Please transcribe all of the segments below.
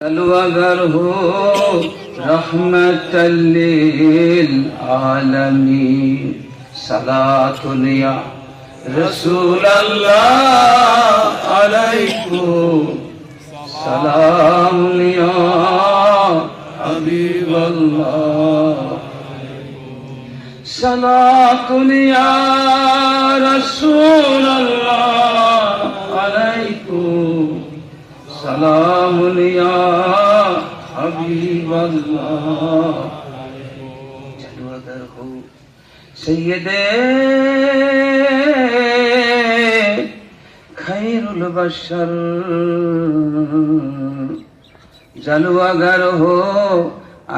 अगर हो रहमतल लिल आलमीन सलातुन या रसूल अल्लाह अलैकुम सलामुन या हबीब अल्लाह सलातुन या रसूल अल्लाह अलैकुम सलामुन या हबीब अल्लाह चलो अगर हो सैयदे खैरुल बशर चलो अगर हो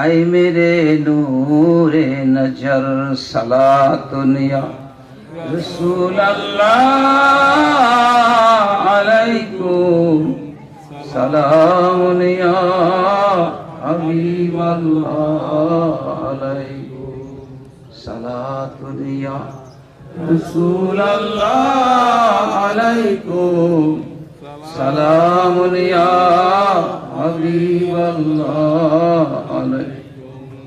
आए मेरे नूरे नजर सलातुन या रसूल अल्लाह अलैकुम सलामुन या हबीब अल्लाह अलैकुम सलातुन या रसूल अल्लाह अलैकुम सलामुन या हबीब अल्लाह अलैकुम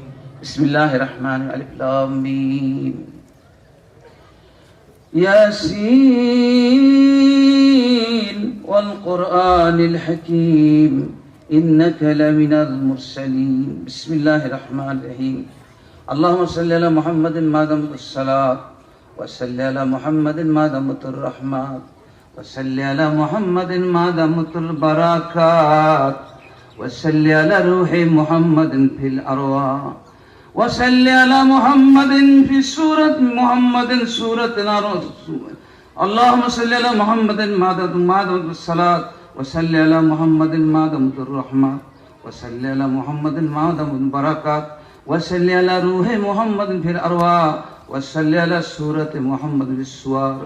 बिस्मिल्लाहिर रहमानिर रहीम अलिफ लाम मीम यासीन والقرآن الحكيم إنك لمن المرسلين بسم الله الرحمن الرحيم اللهم صل على محمد ما دمت الصلاة وصل على محمد ما دمت الرحمات وصل على محمد ما دمت البركات وصل على روح محمد في الأرواح وصل على محمد في سورة محمد سورة الأرواح اللهم صل على محمد ما دمت الصلاة وصل على محمد ما دمت الرحمة وصل على محمد ما دمت البركات وصل على روح محمد في الأرواح وصل على سورة محمد في السور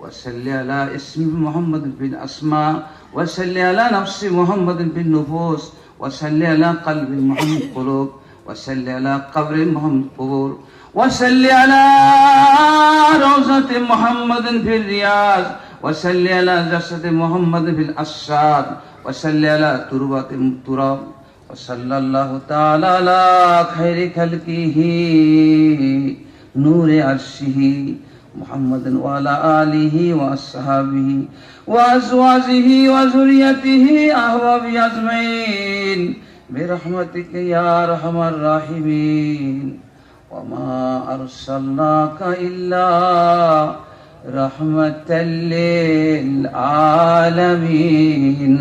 وصل على اسم محمد في الأسماء وصل على نفس محمد في النفوس وصل على قلب محمد قلوب وصل على قبر محمد قبور وصل على روضة محمد في الرياض وصل على جسد محمد في الأساد وصل على تربة التراب وصلى الله تعالى على خير خلقه نور عرشه محمد وعلى آله وأصحابه وأزواجه وذريته أحبابه أجمعين برحمتك يا أرحم الراحمين وما أرسلناك إلا رحمة للعالمين